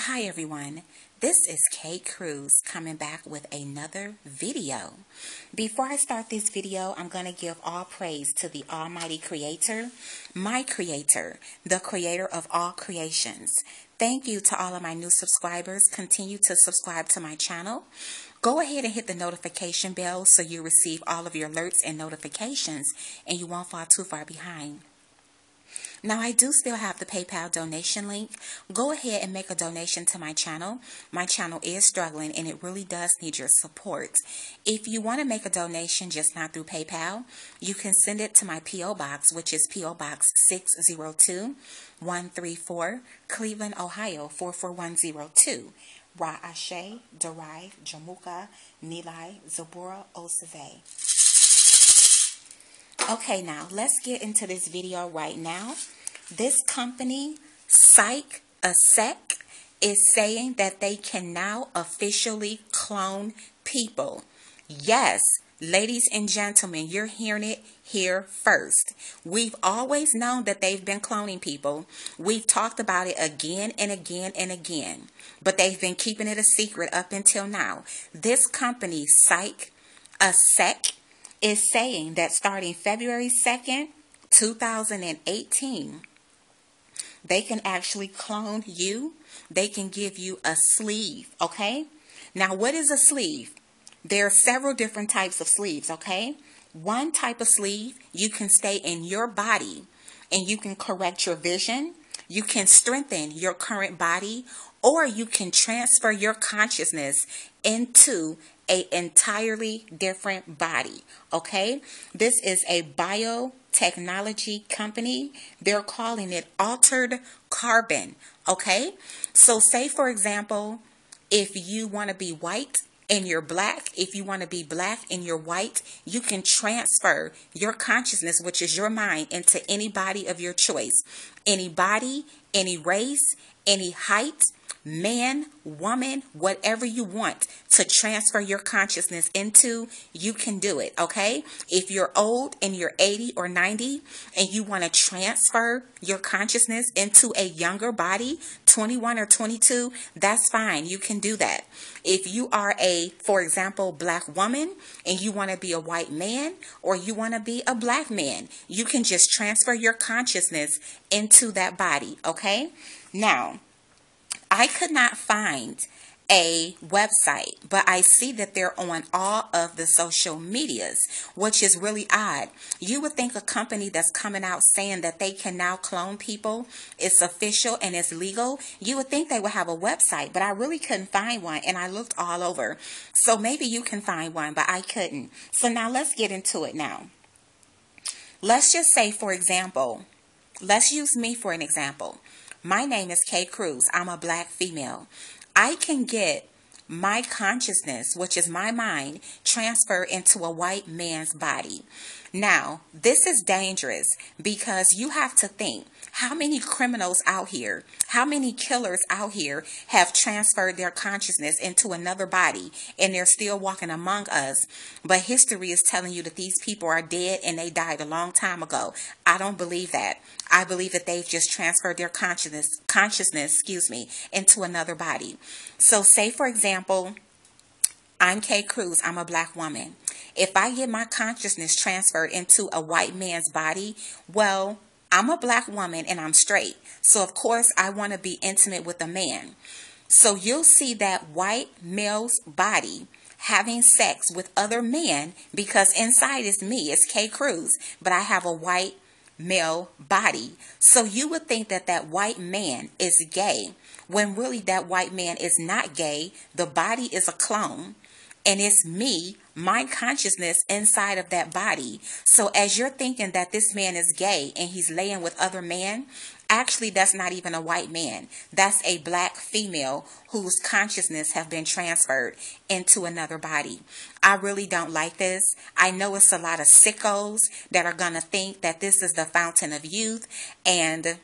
Hi everyone, this is Cruz coming back with another video. Before I start this video, I'm going to give all praise to the Almighty Creator, my Creator, the Creator of all creations. Thank you to all of my new subscribers. Continue to subscribe to my channel. Go ahead and hit the notification bell so you receive all of your alerts and notifications and you won't fall too far behind. Now, I do still have the PayPal donation link. Go ahead and make a donation to my channel. My channel is struggling and it really does need your support. If you want to make a donation, just not through PayPal, you can send it to my P.O. Box, which is P.O. Box 602-134, Cleveland, Ohio 44102. Ra Ashe, Darai, Jamuka, Nilai, Zabura, Osave. Okay, now let's get into this video right now. This company, Asec, is saying that they can now officially clone people. Yes, ladies and gentlemen, you're hearing it here first. We've always known that they've been cloning people. We've talked about it again and again and again, but they've been keeping it a secret up until now. This company, Asec, is saying that starting February 2nd, 2018, they can actually clone you. They can give you a sleeve, okay? Now, what is a sleeve? There are several different types of sleeves, okay? One type of sleeve, you can stay in your body and you can correct your vision. You can strengthen your current body, or you can transfer your consciousness into an entirely different body, okay? This is a biotechnology company. They're calling it altered carbon, okay? So say, for example, if you want to be white and you're black, if you want to be black and you're white, you can transfer your consciousness, which is your mind, into any body of your choice. Any body, any race, any height, man, woman, whatever you want to transfer your consciousness into, you can do it, okay? If you're old and you're 80 or 90 and you want to transfer your consciousness into a younger body, 21 or 22, that's fine. You can do that. If you are for example, black woman and you want to be a white man or you want to be a black man, you can just transfer your consciousness into that body, okay? Now, I could not find a website, but I see that they're on all of the social medias, which is really odd. You would think a company that's coming out saying that they can now clone people, it's official and it's legal, you would think they would have a website, but I really couldn't find one, and I looked all over. So maybe you can find one, but I couldn't. So now let's get into it now. Let's just say, for example, let's use me for an example. My name is Cruz. I'm a black female. I can get my consciousness, which is my mind, transferred into a white man's body. Now, this is dangerous because you have to think, how many criminals out here, how many killers out here have transferred their consciousness into another body and they're still walking among us, but history is telling you that these people are dead and they died a long time ago. I don't believe that. I believe that they've just transferred their consciousness, into another body. So say, for example, I'm Cruz. I'm a black woman. If I get my consciousness transferred into a white man's body, well, I'm a black woman and I'm straight. So, of course, I want to be intimate with a man. So you'll see that white male's body having sex with other men because inside is me. It's Cruz, but I have a white male body. So you would think that that white man is gay when really that white man is not gay. The body is a clone. And it's me, my consciousness inside of that body. So as you're thinking that this man is gay and he's laying with other men, actually that's not even a white man. That's a black female whose consciousness have been transferred into another body. I really don't like this. I know it's a lot of sickos that are going to think that this is the fountain of youth and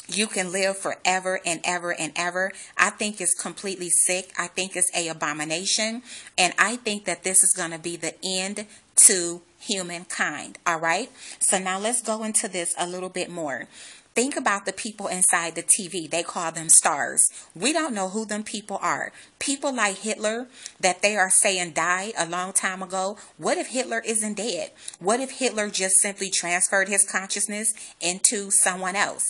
you can live forever and ever and ever. I think it's completely sick. I think it's an abomination. And I think that this is going to be the end to humankind. All right. So now let's go into this a little bit more. Think about the people inside the TV. They call them stars. We don't know who them people are. People like Hitler that they are saying died a long time ago. What if Hitler isn't dead? What if Hitler just simply transferred his consciousness into someone else?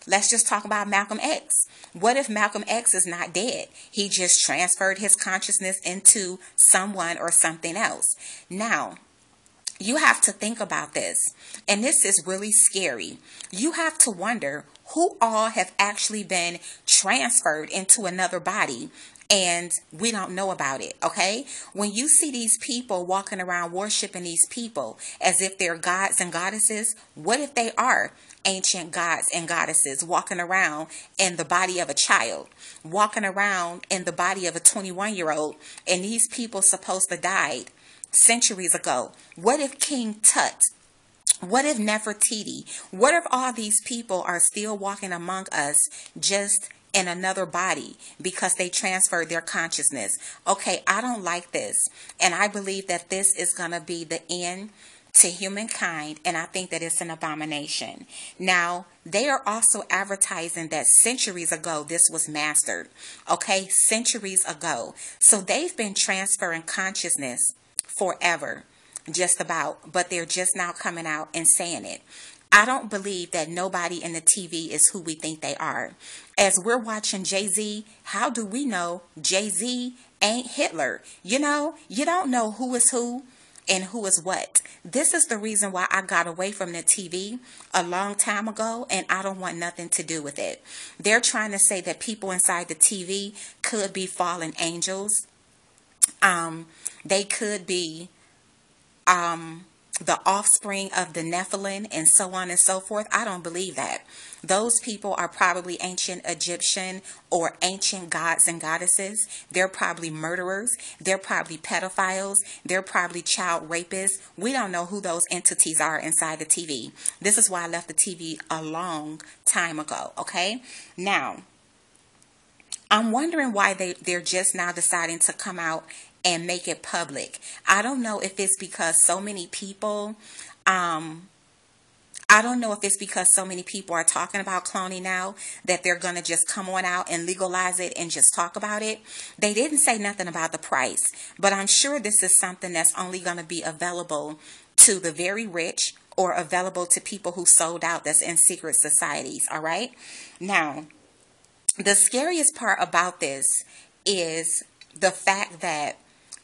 Let's just talk about Malcolm X. What if Malcolm X is not dead? He just transferred his consciousness into someone or something else. Now, you have to think about this, and this is really scary. You have to wonder who all have actually been transferred into another body, and we don't know about it, okay? When you see these people walking around worshiping these people as if they're gods and goddesses, what if they are ancient gods and goddesses walking around in the body of a child, walking around in the body of a 21-year-old, and these people supposed to died centuries ago? What if King Tut? What if Nefertiti? What if all these people are still walking among us just in another body because they transferred their consciousness? Okay, I don't like this. And I believe that this is going to be the end to humankind, and I think that it's an abomination. Now, they are also advertising that centuries ago this was mastered. Okay, centuries ago. So they've been transferring consciousness forever, just about, but they're just now coming out and saying it. I don't believe that nobody in the TV is who we think they are. As we're watching Jay-Z, how do we know Jay-Z ain't Hitler? You know, you don't know who is who and who is what. This is the reason why I got away from the TV a long time ago, and I don't want nothing to do with it. They're trying to say that people inside the TV could be fallen angels. They could be the offspring of the Nephilim and so on and so forth. I don't believe that. Those people are probably ancient Egyptian or ancient gods and goddesses. They're probably murderers. They're probably pedophiles. They're probably child rapists. We don't know who those entities are inside the TV. This is why I left the TV a long time ago. Okay. Now, I'm wondering why they're just now deciding to come out and make it public. I don't know if it's because so many people, I don't know if it's because so many people are talking about cloning now that they're going to just come on out and legalize it and just talk about it. They didn't say nothing about the price, but I'm sure this is something that's only going to be available to the very rich or available to people who sold out that's in secret societies. All right. Now, the scariest part about this is the fact that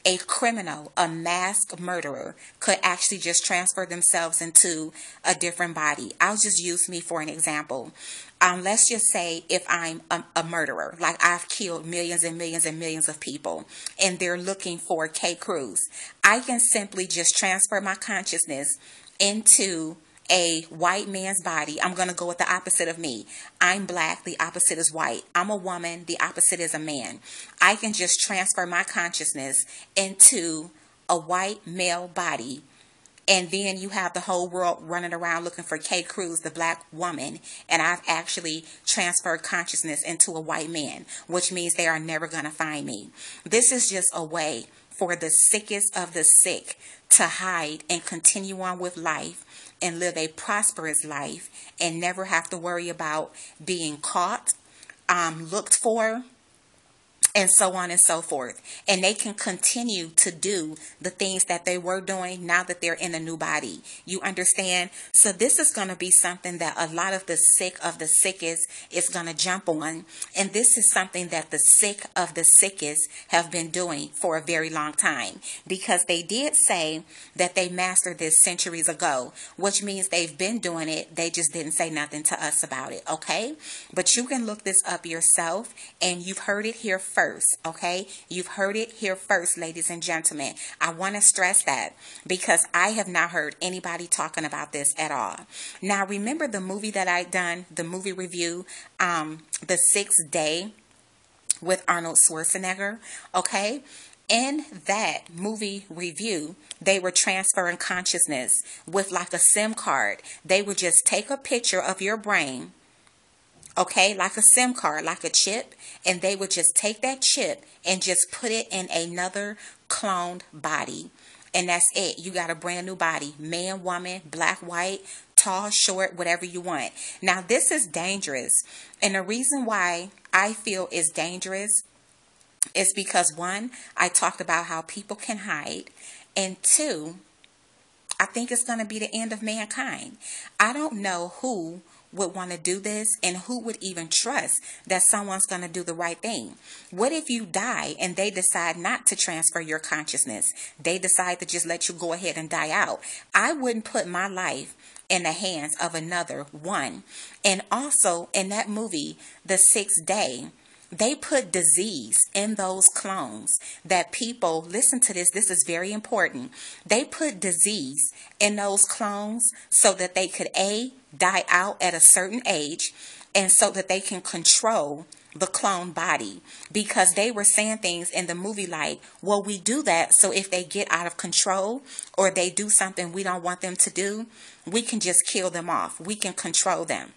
a criminal, a masked murderer, could actually just transfer themselves into a different body. I'll just use me for an example. Let's just say if I'm a murderer, like I've killed millions and millions and millions of people, and they're looking for Cruz. I can simply just transfer my consciousness into a white man's body. I'm going to go with the opposite of me. I'm black. The opposite is white. I'm a woman. The opposite is a man. I can just transfer my consciousness into a white male body. And then you have the whole world running around looking for Cruz, the black woman. And I've actually transferred consciousness into a white man, which means they are never going to find me. This is just a way for the sickest of the sick to hide and continue on with life and live a prosperous life and never have to worry about being caught, looked for, and so on and so forth. And they can continue to do the things that they were doing now that they're in a new body. You understand? So this is going to be something that a lot of the sick of the sickest is going to jump on. And this is something that the sick of the sickest have been doing for a very long time. Because they did say that they mastered this centuries ago, which means they've been doing it. They just didn't say nothing to us about it. Okay? But you can look this up yourself, and you've heard it here first. Okay, you've heard it here first, ladies and gentlemen. I want to stress that because I have not heard anybody talking about this at all. Now, remember the movie that I done, the movie review, The Sixth Day with Arnold Schwarzenegger. Okay. In that movie review, they were transferring consciousness with like a SIM card. They would just take a picture of your brain. Okay, like a SIM card, like a chip, and they would just take that chip and just put it in another cloned body. And that's it. You got a brand new body. Man, woman, black, white, tall, short, whatever you want. Now, this is dangerous. And the reason why I feel it's dangerous is because, one, I talked about how people can hide. And two, I think it's going to be the end of mankind. I don't know who would want to do this and who would even trust that someone's going to do the right thing. What if you die and they decide not to transfer your consciousness? They decide to just let you go ahead and die out. I wouldn't put my life in the hands of another one. And also in that movie, The Sixth Day, they put disease in those clones that people, listen to this, this is very important. They put disease in those clones so that they could die out at a certain age, and so that they can control the clone body, because they were saying things in the movie like, well, we do that so if they get out of control or they do something we don't want them to do, we can just kill them off. We can control them.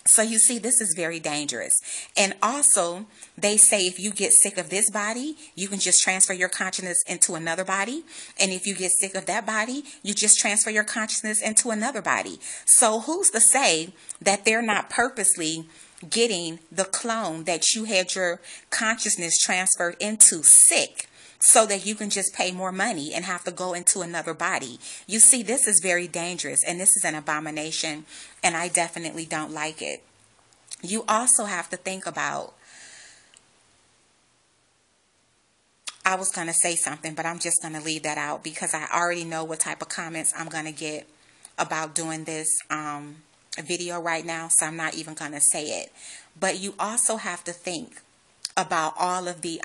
So you see, this is very dangerous. And also, they say if you get sick of this body, you can just transfer your consciousness into another body. And if you get sick of that body, you just transfer your consciousness into another body. So who's to say that they're not purposely getting the clone that you had your consciousness transferred into sick, so that you can just pay more money and have to go into another body? You see, this is very dangerous, and this is an abomination, and I definitely don't like it. You also have to think about, I was going to say something, but I'm just going to leave that out because I already know what type of comments I'm going to get about doing this video right now, so I'm not even going to say it. But you also have to think about all of the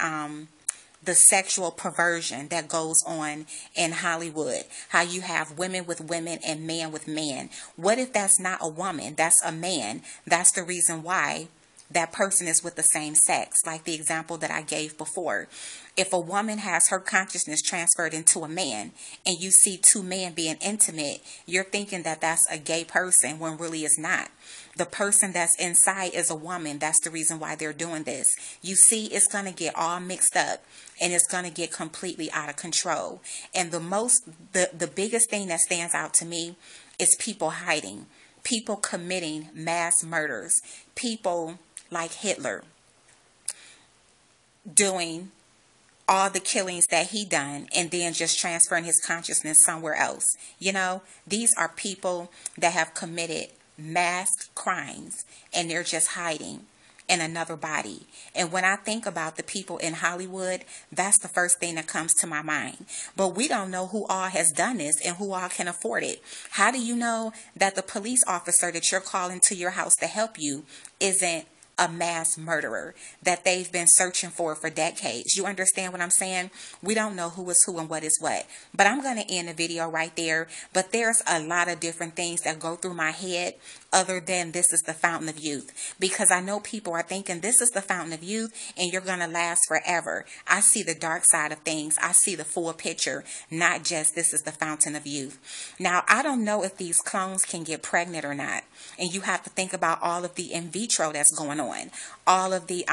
sexual perversion that goes on in Hollywood. How you have women with women and man with man. What if that's not a woman? That's a man. That's the reason why that person is with the same sex. Like the example that I gave before. If a woman has her consciousness transferred into a man and you see two men being intimate, you're thinking that that's a gay person when really it's not. The person that's inside is a woman. That's the reason why they're doing this. You see, it's going to get all mixed up and it's going to get completely out of control. And the biggest thing that stands out to me is people hiding, people committing mass murders, people like Hitler doing all the killings that he done and then just transferring his consciousness somewhere else. You know, these are people that have committed mass crimes and they're just hiding in another body. And when I think about the people in Hollywood, that's the first thing that comes to my mind. But we don't know who all has done this and who all can afford it. How do you know that the police officer that you're calling to your house to help you isn't a mass murderer that they've been searching for decades? You understand what I'm saying? We don't know who is who and what is what. But I'm going to end the video right there. But there's a lot of different things that go through my head other than this is the fountain of youth. Because I know people are thinking this is the fountain of youth and you're going to last forever. I see the dark side of things. I see the full picture, not just this is the fountain of youth. Now, I don't know if these clones can get pregnant or not. And you have to think about all of the in vitro that's going on. All of the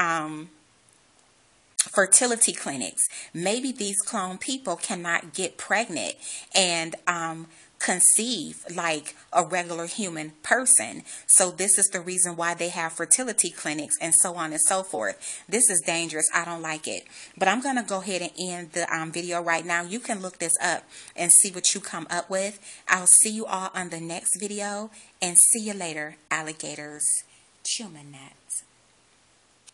fertility clinics. Maybe these clone people cannot get pregnant and conceive like a regular human person. So this is the reason why they have fertility clinics and so on and so forth. This is dangerous. I don't like it. But I'm going to go ahead and end the video right now. You can look this up and see what you come up with. I'll see you all on the next video and see you later, alligators. Human net.